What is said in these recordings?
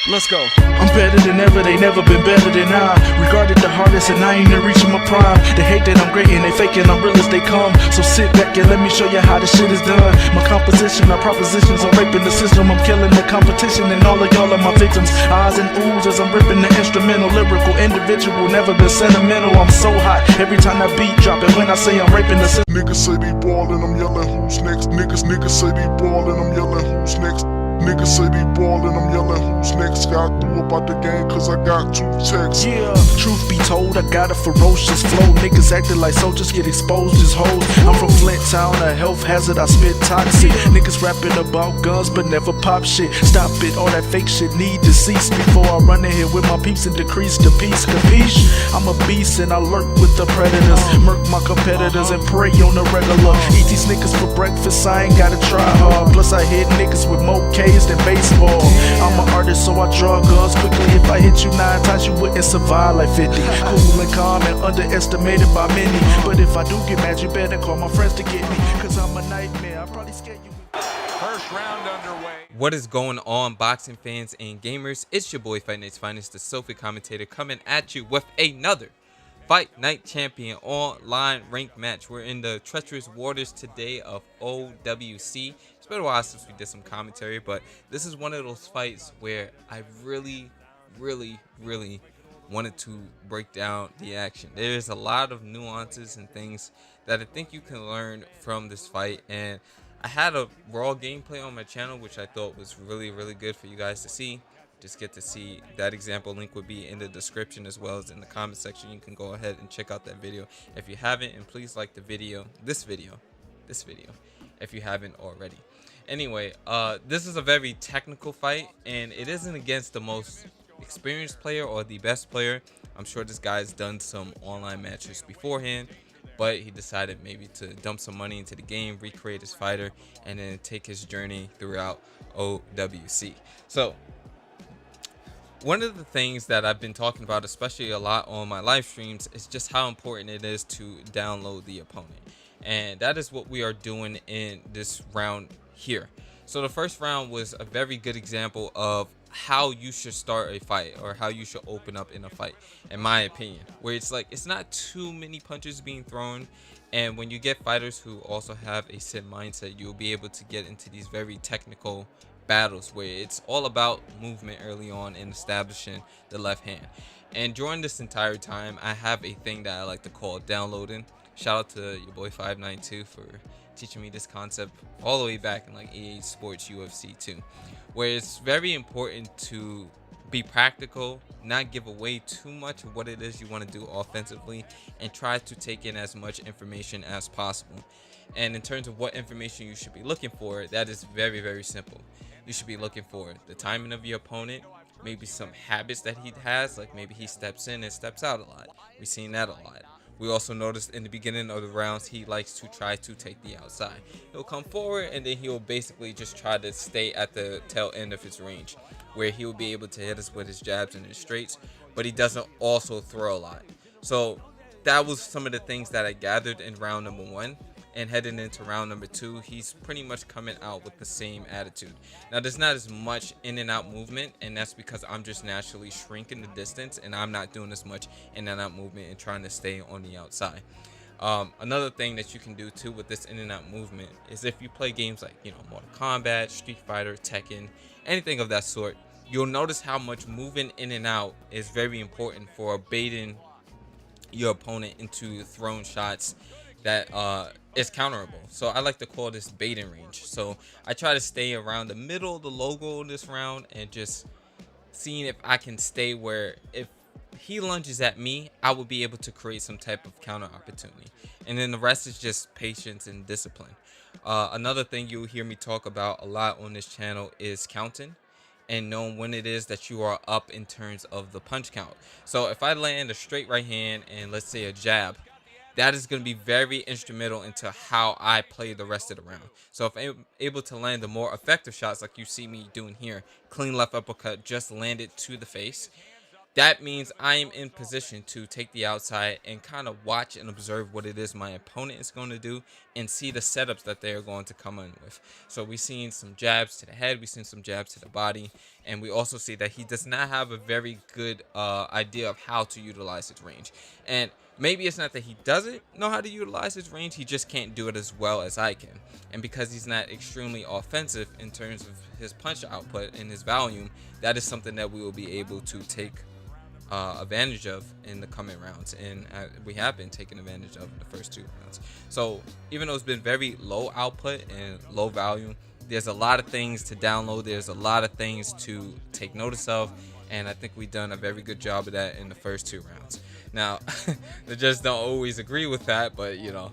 Let's go. I'm better than ever, they never been better than I. Regarded the hardest and I ain't even reaching my prime. They hate that I'm great and they faking I'm real as they come. So sit back and let me show you how this shit is done. My composition, my propositions, I'm raping the system. I'm killing the competition and all of y'all are my victims. Eyes and oohs as I'm ripping the instrumental. Lyrical, individual, never been sentimental. I'm so hot every time that beat drop. And when I say I'm raping the system, Niggas say they ballin', I'm yelling who's next. Niggas say they ballin', I'm yelling who's next. Niggas say they ballin', I'm yelling who's next. Got through about the game cause I got 2 texts. yeah, truth be told, I got a ferocious flow. Niggas acting like soldiers get exposed as hoes. I'm from Flint Town, a health hazard, I spit toxic. Niggas rapping about guns but never pop shit. Stop it, all that fake shit need to cease before I run in here with my peeps and decrease the peace, capiche? I'm a beast and I lurk with the predators. Murk my competitors and prey on the regular. Eat these niggas for breakfast, I ain't gotta try hard. Plus I hit niggas with more K's than baseball. I'm an artist so I draw guns quickly. If I hit you 9 times you wouldn't survive like 50. Cool and calm and underestimated by many. But if I do get mad you better call my friends to get me. Cause I'm a nightmare, I probably scared you. First round underway. What is going on, boxing fans and gamers? It's your boy Fight Night's Finest, the Sophie commentator, coming at you with another Fight Night Champion online ranked match. We're in the treacherous waters today of OWC. It's been a while since we did some commentary, but this is one of those fights where I really wanted to break down the action. There's a lot of nuances and things that I think you can learn from this fight, and I had a raw gameplay on my channel which I thought was really good for you guys to see. Just get to see that example. Link would be in the description as well as in the comment section. You can go ahead and check out that video if you haven't, and please like the video, this video if you haven't already. Anyway, this is a very technical fight, and it isn't against the most experienced player or the best player. I'm sure this guy's done some online matches beforehand, but he decided maybe to dump some money into the game, recreate his fighter, and then take his journey throughout OWC. So one of the things that I've been talking about, especially a lot on my live streams, is just how important it is to download the opponent. And that is what we are doing in this round here. So the first round was a very good example of how you should start a fight, or how you should open up in a fight, in my opinion, where it's like it's not too many punches being thrown. And when you get fighters who also have a set mindset, you'll be able to get into these very technical battles where it's all about movement early on and establishing the left hand. And during this entire time, I have a thing that I like to call downloading. Shout out to your boy 592 for teaching me this concept all the way back in like EA Sports UFC 2, where it's very important to be practical, not give away too much of what it is you want to do offensively, and try to take in as much information as possible. And in terms of what information you should be looking for, that is very simple. You should be looking for the timing of your opponent, maybe some habits that he has, like maybe he steps in and steps out a lot. We've seen that a lot. We also noticed in the beginning of the rounds, he likes to try to take the outside. He'll come forward and then he'll basically just try to stay at the tail end of his range, where he'll be able to hit us with his jabs and his straights, but he doesn't also throw a lot. So that was some of the things that I gathered in round number 1. And heading into round number 2, he's pretty much coming out with the same attitude. Now, there's not as much in and out movement, and that's because I'm just naturally shrinking the distance, and I'm not doing as much in and out movement and trying to stay on the outside. Another thing that you can do too with this in and out movement is if you play games like, you know, Mortal Kombat, Street Fighter, Tekken, anything of that sort, you'll notice how much moving in and out is very important for baiting your opponent into thrown shots that is counterable. So I like to call this baiting range. So I try to stay around the middle of the logo this round and just seeing if I can stay where if he lunges at me, I will be able to create some type of counter opportunity. And then the rest is just patience and discipline. Another thing you'll hear me talk about a lot on this channel is counting and knowing when it is that you are up in terms of the punch count. So if I land a straight right hand and let's say a jab, that is going to be very instrumental into how I play the rest of the round. So if I'm able to land the more effective shots like you see me doing here, clean left uppercut, just landed to the face, that means I am in position to take the outside and kind of watch and observe what it is my opponent is going to do and see the setups that they're going to come in with. So we've seen some jabs to the head, we've seen some jabs to the body, and we also see that he does not have a very good idea of how to utilize his range. And maybe it's not that he doesn't know how to utilize his range, he just can't do it as well as I can. And because he's not extremely offensive in terms of his punch output and his volume, that is something that we will be able to take advantage of in the coming rounds, and we have been taking advantage of in the first 2 rounds. So even though it's been very low output and low volume, there's a lot of things to download, there's a lot of things to take notice of, and I think we've done a very good job of that in the first 2 rounds. Now they just don't always agree with that, but you know,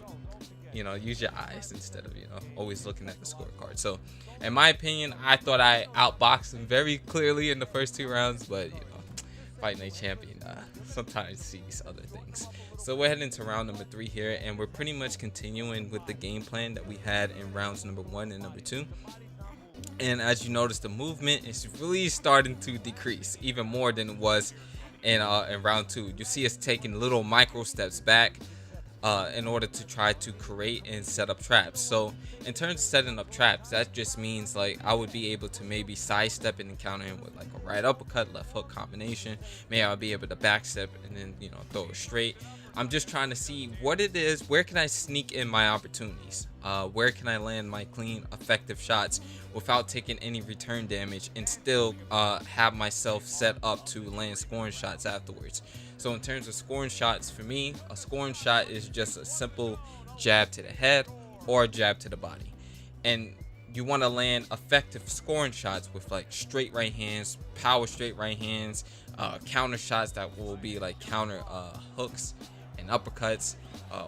use your eyes instead of always looking at the scorecard. So in my opinion, I thought I outboxed him very clearly in the first 2 rounds, but Fight Night Champion sometimes sees other things. So we're heading into round number 3 here, and we're pretty much continuing with the game plan that we had in rounds number 1 and number 2. And as you notice, the movement is really starting to decrease even more than it was in round 2. You see us taking little micro steps back in order to try to create and set up traps. So in terms of setting up traps, that just means like I would be able to maybe sidestep and encounter him with like a right uppercut, left hook combination. Maybe I'll be able to backstep and then throw it straight. I'm just trying to see what it is. Where can I sneak in my opportunities? Where can I land my clean, effective shots without taking any return damage and still have myself set up to land scoring shots afterwards? So in terms of scoring shots, for me, a scoring shot is just a simple jab to the head or a jab to the body. And you want to land effective scoring shots with like straight right hands, power straight right hands, counter shots that will be like counter hooks and uppercuts,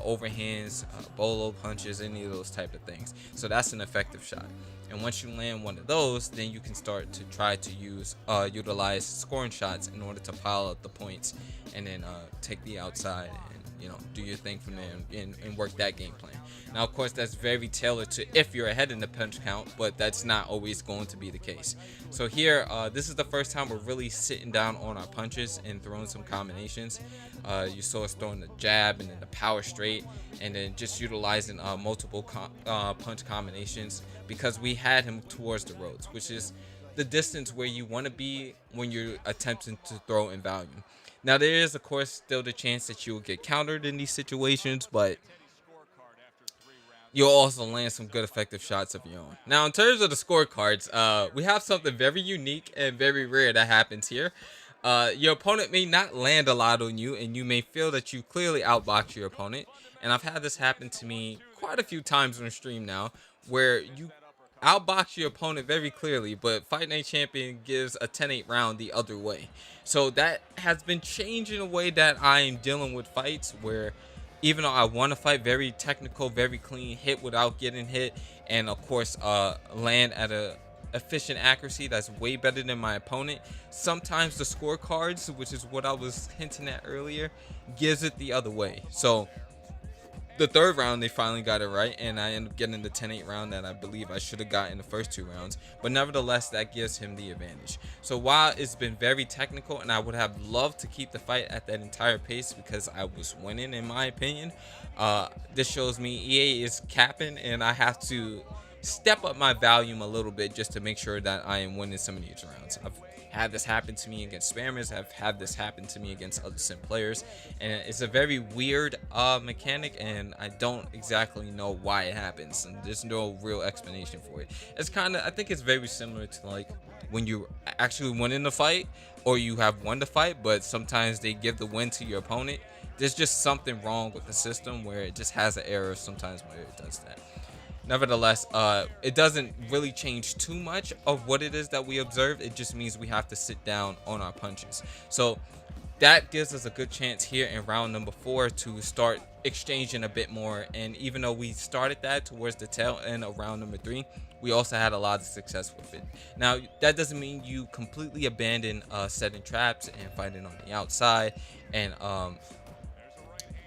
overhands, bolo punches, any of those type of things. So that's an effective shot. And once you land one of those, then you can start to try to utilize scoring shots in order to pile up the points, and then take the outside and do your thing from there and work that game plan. Now, of course, that's very tailored to if you're ahead in the punch count, but that's not always going to be the case. So here, this is the first time we're really sitting down on our punches and throwing some combinations. You saw us throwing the jab and then the power straight, and then just utilizing multiple punch combinations, because we had him towards the ropes, which is the distance where you want to be when you're attempting to throw in volume. Now, there is, of course, still the chance that you will get countered in these situations, but you'll also land some good effective shots of your own. Now, in terms of the scorecards, we have something very unique and very rare that happens here. Your opponent may not land a lot on you, and you may feel that you clearly outbox your opponent. And I've had this happen to me quite a few times on stream now, where you outbox your opponent very clearly, but Fight Night Champion gives a 10-8 round the other way. So that has been changed in a way that I am dealing with fights where, even though I want to fight very technical, very clean, hit without getting hit, and of course land at a efficient accuracy that's way better than my opponent, sometimes the scorecards, which is what I was hinting at earlier, gives it the other way. So the 3rd round, they finally got it right, and I ended up getting the 10-8 round that I believe I should have got in the first 2 rounds. But nevertheless, that gives him the advantage. So while it's been very technical, and I would have loved to keep the fight at that entire pace because I was winning, in my opinion, this shows me EA is capping, and I have to step up my volume a little bit just to make sure that I am winning some of these rounds. I've had this happen to me against spammers. I've had this happen to me against other sim players, and it's a very weird mechanic, and I don't exactly know why it happens, and there's no real explanation for it. It's kind of, I think it's very similar to like when you actually win in the fight, or you have won the fight, but sometimes they give the win to your opponent. There's just something wrong with the system where it just has an error sometimes where it does that. Nevertheless, it doesn't really change too much of what it is that we observed. It just means we have to sit down on our punches. So that gives us a good chance here in round number 4 to start exchanging a bit more. And even though we started that towards the tail end of round number 3, we also had a lot of success with it. Now, that doesn't mean you completely abandon setting traps and fighting on the outside and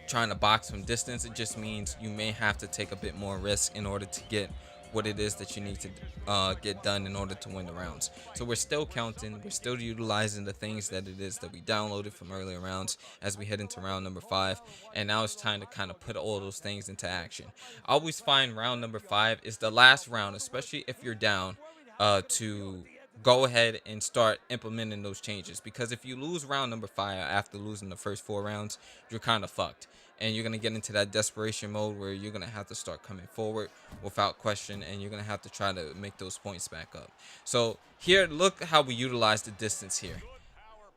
trying to box from distance. It just means you may have to take a bit more risk in order to get what it is that you need to get done in order to win the rounds. So we're still counting, we're still utilizing the things that it is that we downloaded from earlier rounds as we head into round number 5, and now it's time to kind of put all those things into action. I always find round number 5 is the last round, especially if you're down, to go ahead and start implementing those changes, because if you lose round number 5 after losing the first 4 rounds, you're kind of fucked, and you're going to get into that desperation mode where you're going to have to start coming forward without question, and you're going to have to try to make those points back up. So here, look how we utilize the distance here.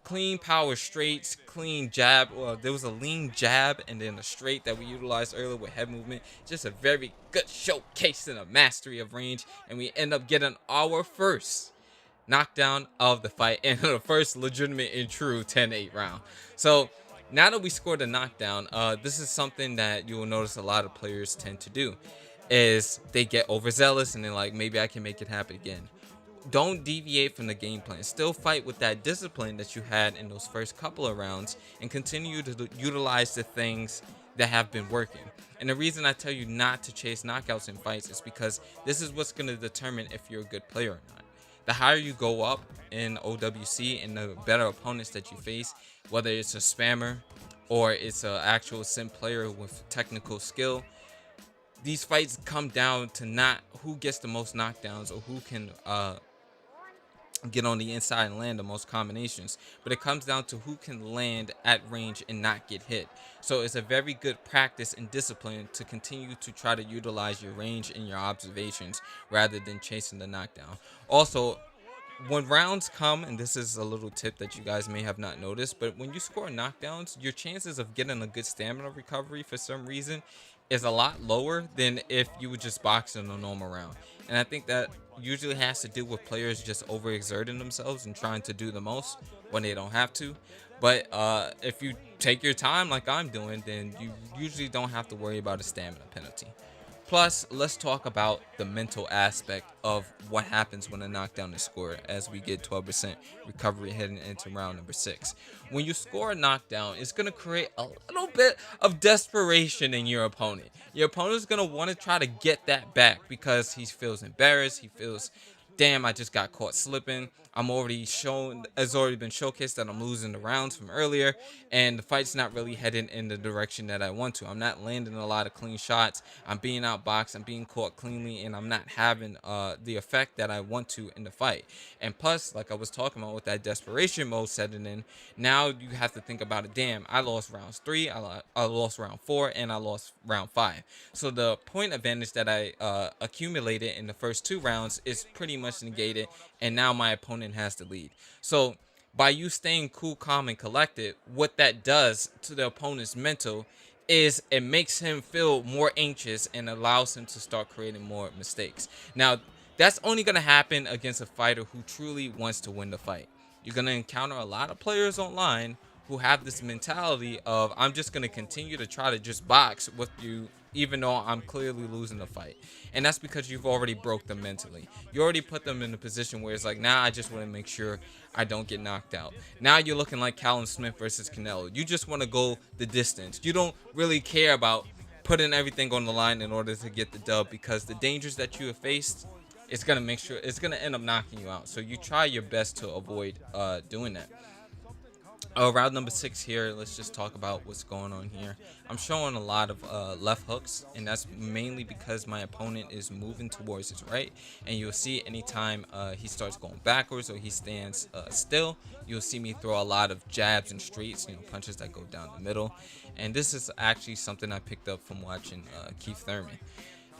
Clean power straights, clean jab. Well, there was a lean jab and then a straight that we utilized earlier with head movement. Just a very good showcase and a mastery of range, and we end up getting our first knockdown of the fight and the first legitimate and true 10-8 round. So now that we scored a knockdown, this is something that you will notice a lot of players tend to do, is they get overzealous and they're like, maybe I can make it happen again. Don't deviate from the game plan. Still fight with that discipline that you had in those first couple of rounds and continue to utilize the things that have been working. And the reason I tell you not to chase knockouts in fights is because this is what's going to determine if you're a good player or not. The higher you go up in OWC and the better opponents that you face, whether it's a spammer or it's an actual sim player with technical skill, these fights come down to not who gets the most knockdowns or who can get on the inside and land the most combinations, but it comes down to who can land at range and not get hit. So it's a very good practice and discipline to continue to try to utilize your range and your observations rather than chasing the knockdown. Also, when rounds come, and this is a little tip that you guys may have not noticed, but when you score knockdowns, your chances of getting a good stamina recovery for some reason is a lot lower than if you would just box in a normal round. And I think that usually has to do with players just overexerting themselves and trying to do the most when they don't have to. But if you take your time like I'm doing, then you usually don't have to worry about a stamina penalty. Plus, let's talk about the mental aspect of what happens when a knockdown is scored as we get 12% recovery heading into round number 6. When you score a knockdown, it's going to create a little bit of desperation in your opponent. Your opponent's going to want to try to get that back because he feels embarrassed. He feels, damn, I just got caught slipping. It's already been showcased that I'm losing the rounds from earlier, and the fight's not really heading in the direction that I want to. I'm not landing a lot of clean shots. I'm being outboxed. I'm being caught cleanly, and I'm not having the effect that I want to in the fight. And plus, like I was talking about with that desperation mode setting in, now you have to think about it. Damn, I lost rounds 3, I lost round 4, and I lost round 5. So the point advantage that I accumulated in the first 2 rounds is pretty much negated, and now my opponent has to lead. So by you staying cool, calm, and collected, what that does to the opponent's mental is it makes him feel more anxious and allows him to start creating more mistakes. Now, that's only going to happen against a fighter who truly wants to win the fight. You're going to encounter a lot of players online who have this mentality of, I'm just going to continue to try to just box with you even though I'm clearly losing the fight. And that's because you've already broke them mentally. You already put them in a position where it's like, now I just want to make sure I don't get knocked out. Now you're looking like Callum Smith versus Canelo. You just want to go the distance. You don't really care about putting everything on the line in order to get the dub, because the dangers that you have faced, it's going to end up knocking you out. So you try your best to avoid doing that. Round number 6 here, let's just talk about what's going on here. I'm showing a lot of left hooks, and that's mainly because my opponent is moving towards his right, and you'll see anytime he starts going backwards or he stands still, you'll see me throw a lot of jabs and straights, punches that go down the middle. And this is actually something I picked up from watching Keith Thurman.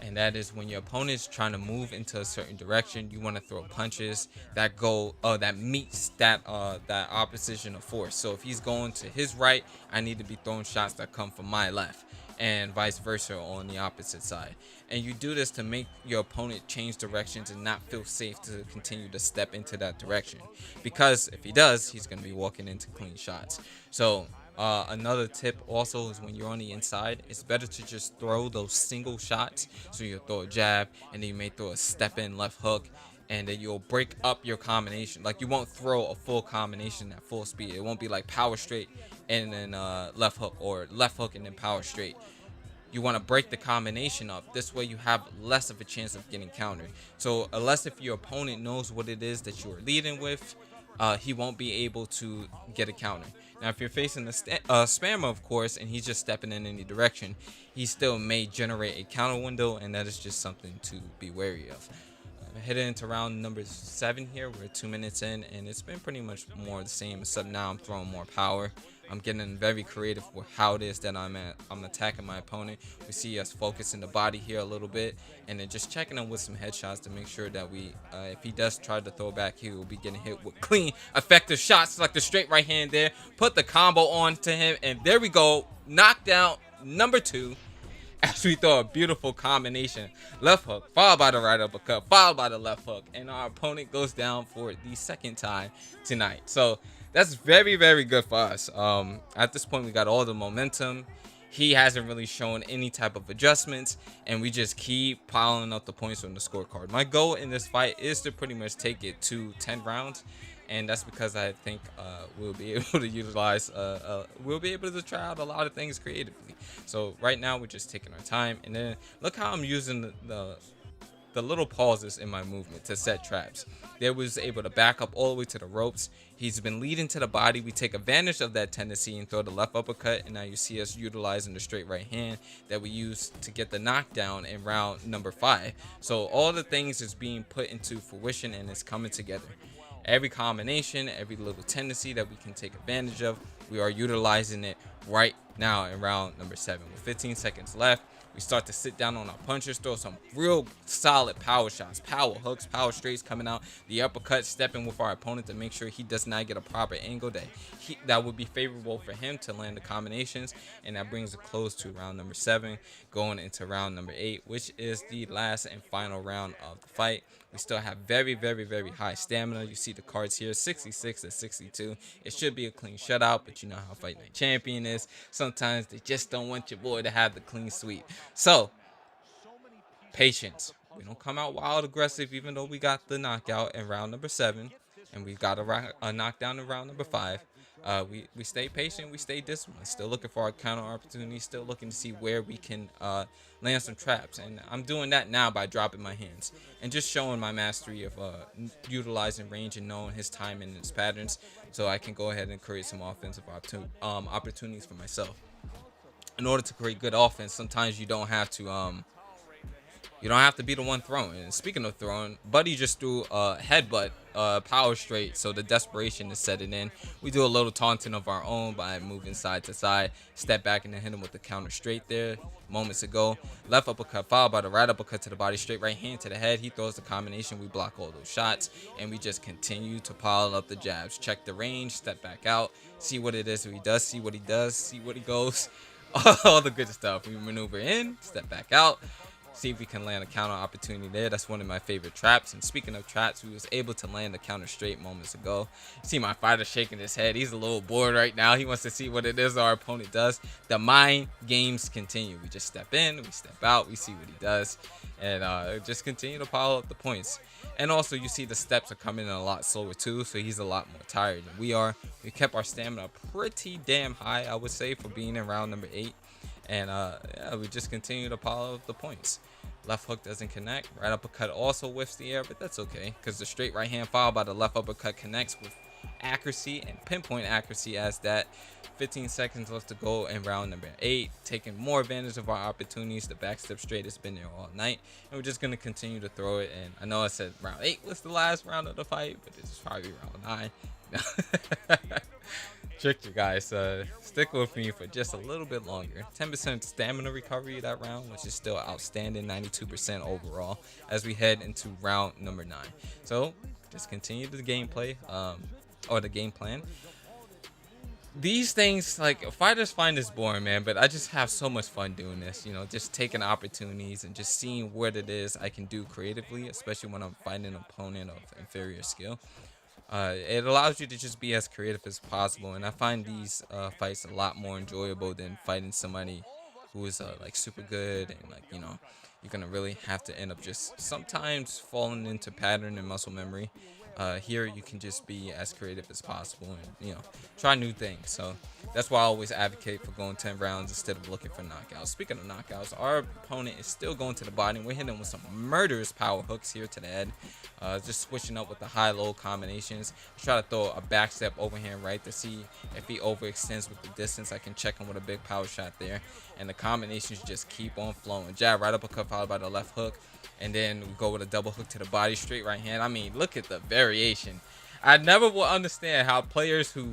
And that is when your opponent is trying to move into a certain direction, you want to throw punches that go that meets that opposition of force. So if he's going to his right, I need to be throwing shots that come from my left, and vice versa on the opposite side. And you do this to make your opponent change directions and not feel safe to continue to step into that direction, because if he does, he's going to be walking into clean shots. So another tip also is when you're on the inside, it's better to just throw those single shots. So you'll throw a jab, and then you may throw a step in left hook, and then you'll break up your combination. Like, you won't throw a full combination at full speed. It won't be like power straight and then left hook, or left hook and then power straight. you want to break the combination up. This way you have less of a chance of getting countered. So unless if your opponent knows what it is that you are leading with, he won't be able to get a counter. Now, if you're facing a spammer, of course, and he's just stepping in any direction, he still may generate a counter window, and that is just something to be wary of. Heading into round number 7 here. We're 2 minutes in, and it's been pretty much more the same, except now I'm throwing more power. I'm getting very creative with how it is that I'm attacking my opponent. We see us focusing the body here a little bit, and then just checking him with some headshots to make sure that we, if he does try to throw back, he will be getting hit with clean, effective shots like the straight right hand there. Put the combo on to him, and there we go. Knockdown number 2. As we throw a beautiful combination left hook followed by the right uppercut followed by the left hook, and our opponent goes down for the second time tonight. So that's very, very good for us. At this point, we got all the momentum. He hasn't really shown any type of adjustments, and we just keep piling up the points on the scorecard. My goal in this fight is to pretty much take it to 10 rounds, and that's because I think we'll be able to utilize, we'll be able to try out a lot of things creatively. So right now we're just taking our time, and then look how I'm using the little pauses in my movement to set traps. There was able to back up all the way to the ropes. He's been leading to the body. We take advantage of that tendency and throw the left uppercut, and now you see us utilizing the straight right hand that we used to get the knockdown in round number 5. So all the things is being put into fruition, and it's coming together. Every combination, every little tendency that we can take advantage of, we are utilizing it right now in round number 7. With 15 seconds left, we start to sit down on our punches, throw some real solid power shots, power hooks, power straights coming out, the uppercut, stepping with our opponent to make sure he does not get a proper angle that would be favorable for him to land the combinations. And that brings a close to round number 7, going into round number 8, which is the last and final round of the fight. We still have very, very, very high stamina. You see the cards here, 66 to 62. It should be a clean shutout, but you know how Fight Night Champion is. Sometimes they just don't want your boy to have the clean sweep. So, patience. We don't come out wild aggressive, even though we got the knockout in round number 7, and we got a knockdown in round number 5. We stay patient, we stay disciplined, still looking for our counter opportunities, still looking to see where we can land some traps. And I'm doing that now by dropping my hands and just showing my mastery of utilizing range and knowing his timing and his patterns, so I can go ahead and create some offensive opportunities for myself. In order to create good offense, sometimes you don't have to be the one throwing. And speaking of throwing, Buddy just threw a headbutt, power straight, so the desperation is setting in. We do a little taunting of our own by moving side to side, step back and then hit him with the counter straight there moments ago. Left uppercut followed by the right uppercut to the body, straight right hand to the head. He throws the combination, we block all those shots, and we just continue to pile up the jabs. Check the range, step back out, see what it is he does, see what he does, see what he goes. All the good stuff. We maneuver in, step back out, see if we can land a counter opportunity there. That's one of my favorite traps. And speaking of traps, we was able to land the counter straight moments ago. See my fighter shaking his head. He's a little bored right now. He wants to see what it is our opponent does. The mind games continue. We just step in, we step out, we see what he does, and just continue to pile up the points. And also, you see the steps are coming in a lot slower too, so he's a lot more tired than we are. We kept our stamina pretty damn high, I would say, for being in round number 8. And yeah, we just continue to pile up the points. Left hook doesn't connect. Right uppercut also whiffs the air, but that's okay, because the straight right hand followed by the left uppercut connects with accuracy and pinpoint accuracy. As that 15 seconds left to go in round number 8, taking more advantage of our opportunities. The backstep straight has been there all night, and we're just going to continue to throw it. And I know I said round 8 was the last round of the fight, but it's probably round 9. Tricked you guys. Stick with me for just a little bit longer. 10% stamina recovery that round, which is still outstanding. 92% overall as we head into round number 9. So just continue the gameplay, or the game plan. These things, like, fighters find this boring, man, but I just have so much fun doing this, you know, just taking opportunities and just seeing what it is I can do creatively, especially when I'm fighting an opponent of inferior skill. It allows you to just be as creative as possible, and I find these fights a lot more enjoyable than fighting somebody who is like super good, and, like, you know, you're gonna really have to end up just sometimes falling into pattern and muscle memory. Here you can just be as creative as possible and, you know, try new things. So that's why I always advocate for going 10 rounds instead of looking for knockouts. Speaking of knockouts, our opponent is still going to the body. We're hitting with some murderous power hooks here to the head. Just switching up with the high-low combinations. Try to throw a back step overhand right to see if he overextends with the distance. I can check him with a big power shot there. And the combinations just keep on flowing. Jab, right uppercut followed by the left hook. And then we go with a double hook to the body, straight right hand. I mean, look at the variation. I never will understand how players who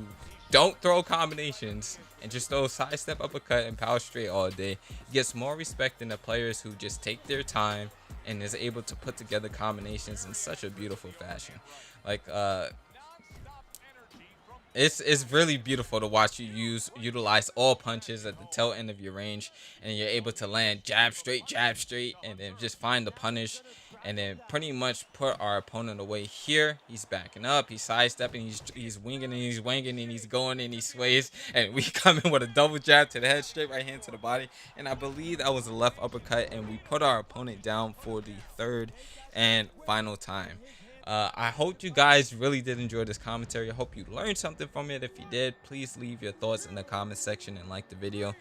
don't throw combinations and just throw side step uppercut and power straight all day gets more respect than the players who just take their time and is able to put together combinations in such a beautiful fashion. Like, it's really beautiful to watch you utilize all punches at the tail end of your range, and you're able to land jab straight, and then just find the punish, and then pretty much put our opponent away. Here he's backing up, he's sidestepping, he's winging and he's wanging and he's going and he sways, and we come in with a double jab to the head, straight right hand to the body, and I believe that was a left uppercut, and we put our opponent down for the third and final time. I hope you guys really did enjoy this commentary. I hope you learned something from it. If you did, please leave your thoughts in the comment section and like the video.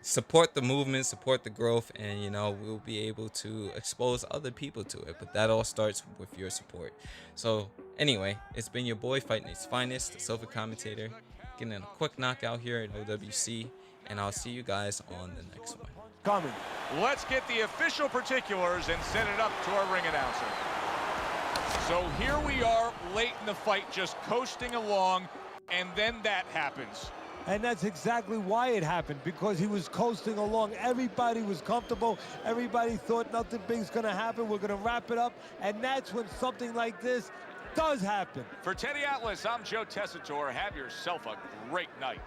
Support the movement, support the growth, and, you know, we'll be able to expose other people to it. But that all starts with your support. So anyway, it's been your boy, Fight Night's Finest, the Sofa Commentator, getting a quick knockout here at OWC, and I'll see you guys on the next one. Coming. Let's get the official particulars and send it up to our ring announcer. So here we are late in the fight, just coasting along, and then that happens. And that's exactly why it happened, because he was coasting along. Everybody was comfortable. Everybody thought nothing big's going to happen. We're going to wrap it up. And that's when something like this does happen. For Teddy Atlas, I'm Joe Tessitore. Have yourself a great night.